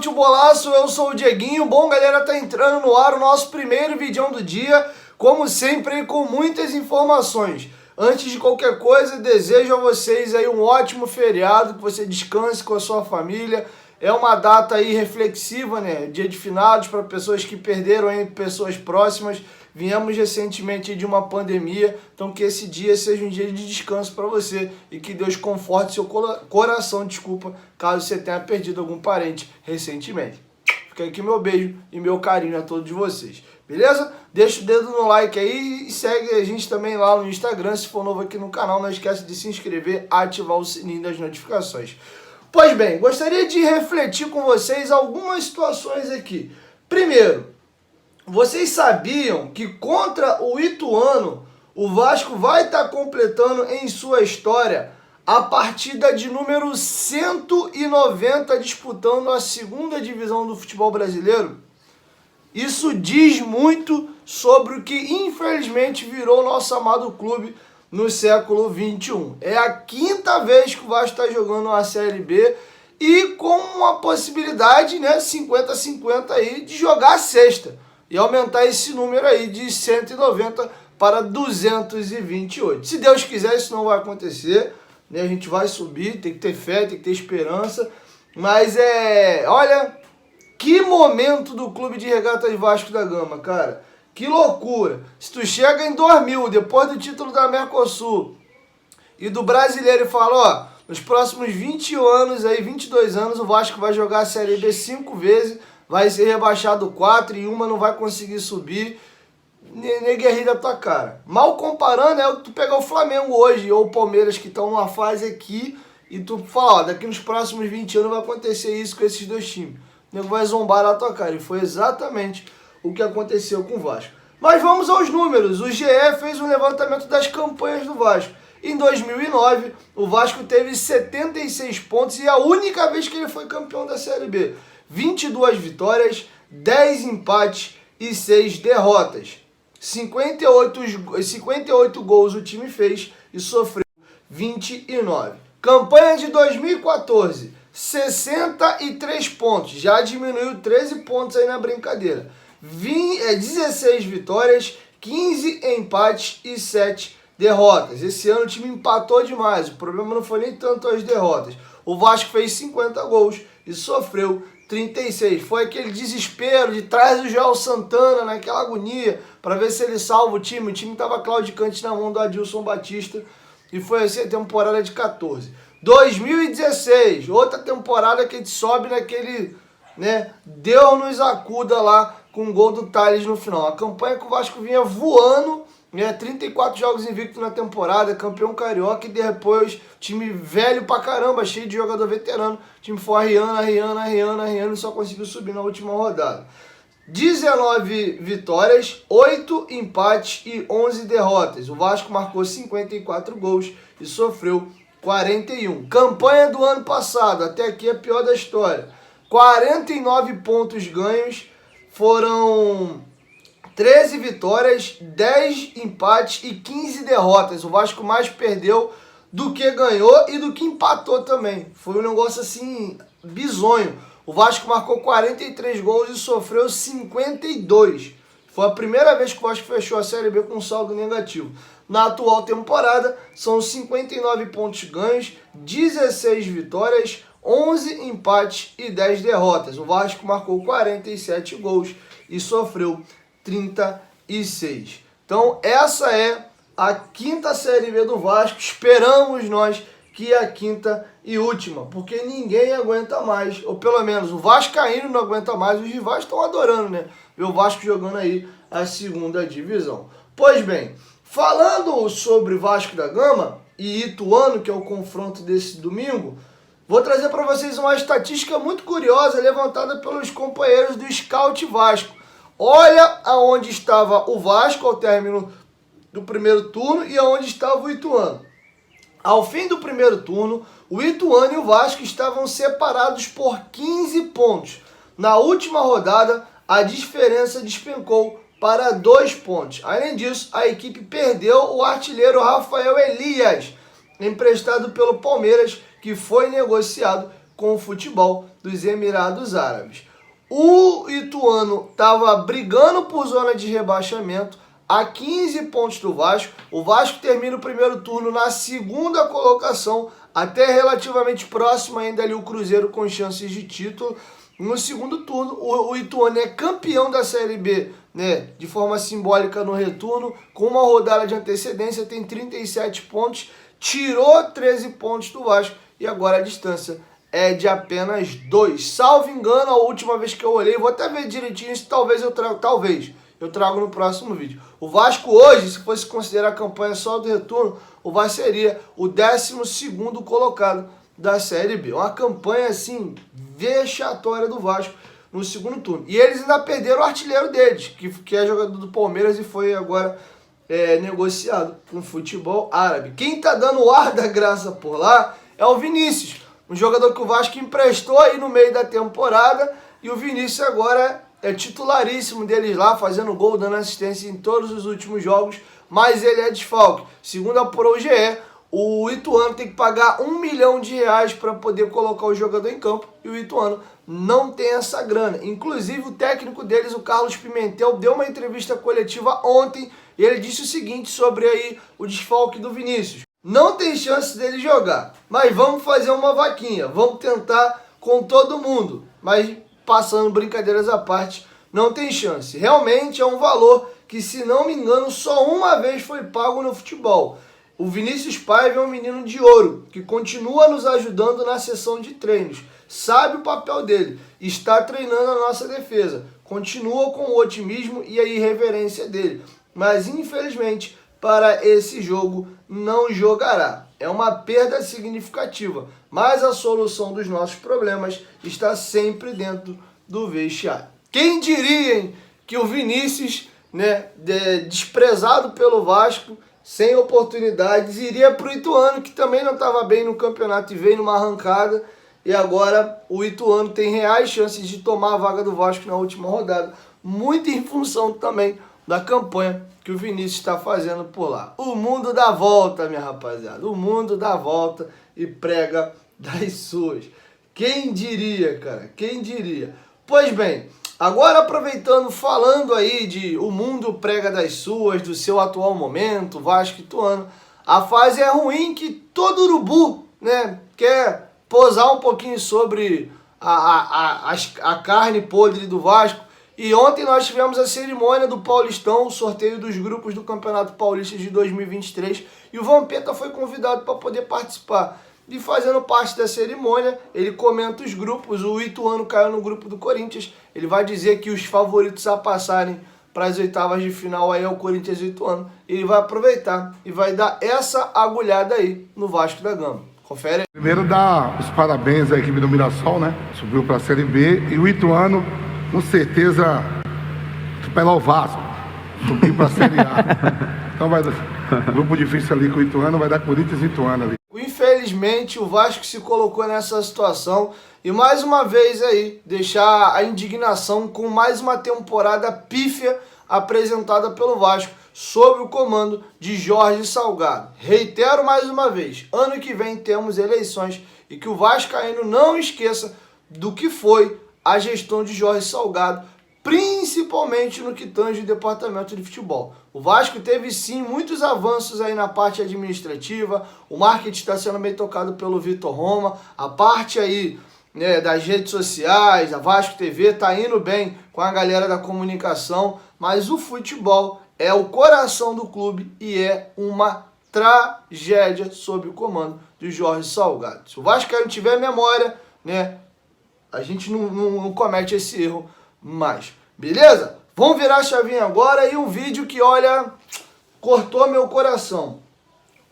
Solte o bolaço, eu sou o Dieguinho. Bom, galera, tá entrando no ar o nosso primeiro vídeo do dia, como sempre, com muitas informações. Antes de qualquer coisa, desejo a vocês aí um ótimo feriado, que você descanse com a sua família. É uma data aí reflexiva, né? Dia de finados para pessoas que perderam aí pessoas próximas. Viemos recentemente de uma pandemia, então que esse dia seja um dia de descanso para você e que Deus conforte seu coração, caso você tenha perdido algum parente recentemente. Fica aqui meu beijo e meu carinho a todos vocês, beleza? Deixa o dedo no like aí e segue a gente também lá no Instagram. Se for novo aqui no canal, não esquece de se inscrever, ativar o sininho das notificações. Pois bem, gostaria de refletir com vocês algumas situações aqui. Primeiro, vocês sabiam que contra o Ituano, o Vasco vai estar completando em sua história a partida de número 190 disputando a segunda divisão do futebol brasileiro? Isso diz muito sobre o que infelizmente virou nosso amado clube no século XXI. É a quinta vez que o Vasco está jogando a Série B e com uma possibilidade, né, 50-50 aí, de jogar a sexta e aumentar esse número aí de 190 para 228. Se Deus quiser, isso não vai acontecer, né? A gente vai subir, tem que ter fé, tem que ter esperança, mas olha, que momento do Clube de Regatas Vasco da Gama, cara. Que loucura. Se tu chega em 2000, depois do título da Mercosul e do Brasileiro, e fala, ó, nos próximos 20 anos, aí 22 anos, o Vasco vai jogar a Série B 5 vezes, vai ser rebaixado 4 e uma não vai conseguir subir, negue rir da tua cara. Mal comparando, é o que tu pegar o Flamengo hoje, ou o Palmeiras, que estão numa fase aqui, e tu fala, ó, daqui nos próximos 20 anos vai acontecer isso com esses dois times. O nego vai zombar na tua cara, e foi exatamente o que aconteceu com o Vasco. Mas vamos aos números. O GE fez um levantamento das campanhas do Vasco. Em 2009, o Vasco teve 76 pontos e a única vez que ele foi campeão da Série B. 22 vitórias, 10 empates e 6 derrotas. 58 gols o time fez e sofreu 29. Campanha de 2014, 63 pontos. Já diminuiu 13 pontos aí na brincadeira. 16 vitórias, 15 empates e 7 derrotas. Esse ano o time empatou demais. O problema não foi nem tanto as derrotas. O Vasco fez 50 gols e sofreu 36. Foi aquele desespero de trás do Joel Santana, naquela agonia, para ver se ele salva o time. O time estava claudicante na mão do Adilson Batista. E foi assim a temporada de 14. 2016, outra temporada que a gente sobe naquele, né, Deus nos acuda lá com o gol do Thales no final. A campanha que o Vasco vinha voando, né, 34 jogos invictos na temporada, campeão carioca, e depois time velho pra caramba, cheio de jogador veterano, o time foi arriando e só conseguiu subir na última rodada. 19 vitórias, 8 empates e 11 derrotas. O Vasco marcou 54 gols e sofreu 41. Campanha do ano passado, até aqui é a pior da história. 49 pontos ganhos, foram 13 vitórias, 10 empates e 15 derrotas. O Vasco mais perdeu do que ganhou e do que empatou também. Foi um negócio assim, bizonho. O Vasco marcou 43 gols e sofreu 52. Foi a primeira vez que o Vasco fechou a Série B com um saldo negativo. Na atual temporada, são 59 pontos ganhos, 16 vitórias, 11 empates e 10 derrotas. O Vasco marcou 47 gols e sofreu 36. Então, essa é a quinta Série B do Vasco. Esperamos nós que é a quinta e última, porque ninguém aguenta mais, ou pelo menos o vascaíno não aguenta mais. Os rivais estão adorando, né, ver o Vasco jogando aí a segunda divisão. Pois bem, falando sobre Vasco da Gama e Ituano, que é o confronto desse domingo, vou trazer para vocês uma estatística muito curiosa levantada pelos companheiros do Scout Vasco. Olha aonde estava o Vasco ao término do primeiro turno e aonde estava o Ituano. Ao fim do primeiro turno, o Ituano e o Vasco estavam separados por 15 pontos. Na última rodada, a diferença despencou para 2 pontos. Além disso, a equipe perdeu o artilheiro Rafael Elias, emprestado pelo Palmeiras, que foi negociado com o futebol dos Emirados Árabes. O Ituano estava brigando por zona de rebaixamento, a 15 pontos do Vasco. O Vasco termina o primeiro turno na segunda colocação, até relativamente próximo ainda ali o Cruzeiro com chances de título. No segundo turno, o Ituano é campeão da Série B, né, de forma simbólica no retorno, com uma rodada de antecedência, tem 37 pontos, tirou 13 pontos do Vasco e agora a distância é de apenas 2. Salvo engano, a última vez que eu olhei, vou até ver direitinho se talvez eu trago no próximo vídeo. O Vasco hoje, se fosse considerar a campanha só do retorno, o Vasco seria o 12º colocado da Série B. Uma campanha, assim, vexatória do Vasco no segundo turno. E eles ainda perderam o artilheiro deles, que é jogador do Palmeiras e foi agora negociado com o futebol árabe. Quem tá dando o ar da graça por lá é o Vinícius, um jogador que o Vasco emprestou aí no meio da temporada, e o Vinícius agora é titularíssimo deles lá, fazendo gol, dando assistência em todos os últimos jogos, mas ele é desfalque. Segundo a ProGE, o Ituano tem que pagar R$1 milhão para poder colocar o jogador em campo, e o Ituano não tem essa grana. Inclusive, o técnico deles, o Carlos Pimentel, deu uma entrevista coletiva ontem e ele disse o seguinte sobre aí o desfalque do Vinícius: não tem chance dele jogar, mas vamos fazer uma vaquinha, vamos tentar com todo mundo, mas passando brincadeiras à parte, não tem chance. Realmente é um valor que, se não me engano, só uma vez foi pago no futebol. O Vinícius Paiva é um menino de ouro, que continua nos ajudando na sessão de treinos, sabe o papel dele, está treinando a nossa defesa, continua com o otimismo e a irreverência dele, mas infelizmente para esse jogo não jogará. É uma perda significativa, mas a solução dos nossos problemas está sempre dentro do vestiário. Quem diria, hein, que o Vinícius, né, desprezado pelo Vasco, sem oportunidades, iria para o Ituano, que também não estava bem no campeonato e veio numa arrancada, e agora o Ituano tem reais chances de tomar a vaga do Vasco na última rodada, muito em função também da campanha que o Vinícius está fazendo por lá. O mundo dá volta, minha rapaziada, o mundo dá volta e prega das suas. Quem diria, cara, quem diria? Pois bem, agora aproveitando, falando aí de o mundo prega das suas, do seu atual momento, Vasco e Ituano, a fase é ruim que todo urubu, né, quer posar um pouquinho sobre a carne podre do Vasco. E ontem nós tivemos a cerimônia do Paulistão, o sorteio dos grupos do Campeonato Paulista de 2023, e o Vampeta foi convidado para poder participar. E fazendo parte da cerimônia, ele comenta os grupos. O Ituano caiu no grupo do Corinthians. Ele vai dizer que os favoritos a passarem para as oitavas de final aí é o Corinthians e o Ituano. Ele vai aproveitar e vai dar essa agulhada aí no Vasco da Gama. Confere aí. Primeiro, dar os parabéns à equipe do Mirassol, né? Subiu para a Série B. E o Ituano, com certeza, superar o Vasco. Subiu para a Série A. Então vai dar grupo difícil ali com o Ituano, vai dar Corinthians e Ituano ali. Infelizmente, o Vasco se colocou nessa situação e mais uma vez aí deixar a indignação com mais uma temporada pífia apresentada pelo Vasco sob o comando de Jorge Salgado. Reitero mais uma vez, ano que vem temos eleições e que o vascaíno não esqueça do que foi a gestão de Jorge Salgado, principalmente no que tange o departamento de futebol. O Vasco teve sim muitos avanços aí na parte administrativa, o marketing está sendo bem tocado pelo Vitor Roma, a parte aí, né, das redes sociais, a Vasco TV está indo bem com a galera da comunicação, mas o futebol é o coração do clube e é uma tragédia sob o comando de Jorge Salgado. Se o Vasco não tiver memória, né, a gente não comete esse erro mais. Beleza? Vamos virar a chavinha agora e um vídeo que, olha, cortou meu coração.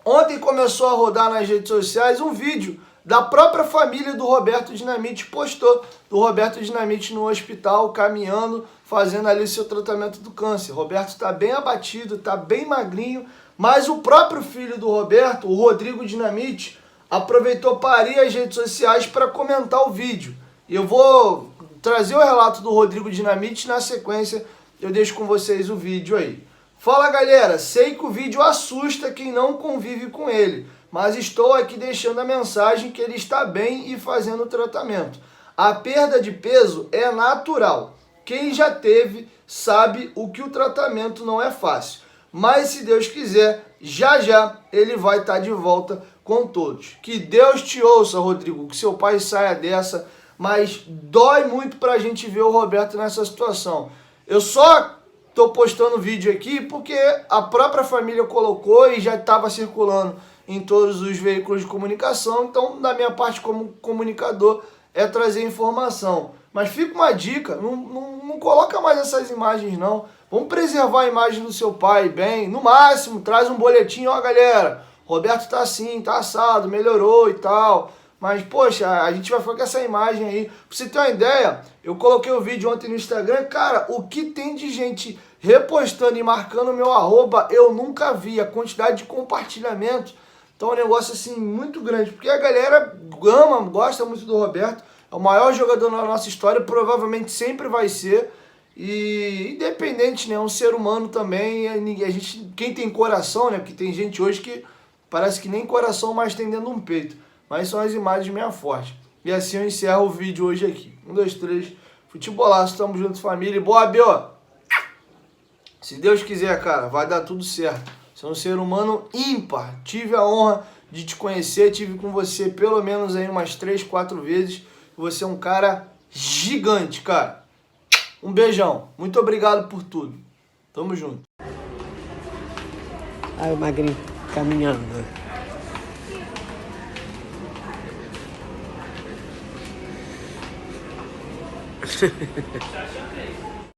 Ontem começou a rodar nas redes sociais um vídeo da própria família do Roberto Dinamite, postou do Roberto Dinamite no hospital, caminhando, fazendo ali o seu tratamento do câncer. O Roberto está bem abatido, está bem magrinho, mas o próprio filho do Roberto, o Rodrigo Dinamite, aproveitou para ir às redes sociais para comentar o vídeo. E eu vou trazer o relato do Rodrigo Dinamite, na sequência eu deixo com vocês o vídeo aí. Fala galera, sei que o vídeo assusta quem não convive com ele, mas estou aqui deixando a mensagem que ele está bem e fazendo o tratamento. A perda de peso é natural. Quem já teve sabe o que o tratamento não é fácil. Mas se Deus quiser, já já ele vai estar de volta com todos. Que Deus te ouça, Rodrigo, que seu pai saia dessa, mas dói muito pra gente ver o Roberto nessa situação. Eu só tô postando vídeo aqui porque a própria família colocou e já estava circulando em todos os veículos de comunicação, então da minha parte como comunicador é trazer informação. Mas fica uma dica, não coloca mais essas imagens não. Vamos preservar a imagem do seu pai bem. No máximo, traz um boletim, ó galera, Roberto tá assim, tá assado, melhorou e tal. Mas, poxa, a gente vai ficar com essa imagem aí. Pra você ter uma ideia, eu coloquei o vídeo ontem no Instagram. Cara, o que tem de gente repostando e marcando o meu arroba, eu nunca vi. A quantidade de compartilhamento. Então é um negócio assim muito grande. Porque a galera ama, gosta muito do Roberto. É o maior jogador na nossa história, provavelmente sempre vai ser. E independente, né? Um ser humano também. A gente, quem tem coração, né? Porque tem gente hoje que parece que nem coração mais tem dentro de um peito. Mas são as imagens meio fortes. E assim eu encerro o vídeo hoje aqui. 1, 2, 3. Futebolaço, tamo junto, família. Boa, Bio! Se Deus quiser, cara, vai dar tudo certo. Você é um ser humano ímpar. Tive a honra de te conhecer. Tive com você pelo menos aí umas 3, 4 vezes. Você é um cara gigante, cara. Um beijão. Muito obrigado por tudo. Tamo junto. Aí o magrinho caminhando.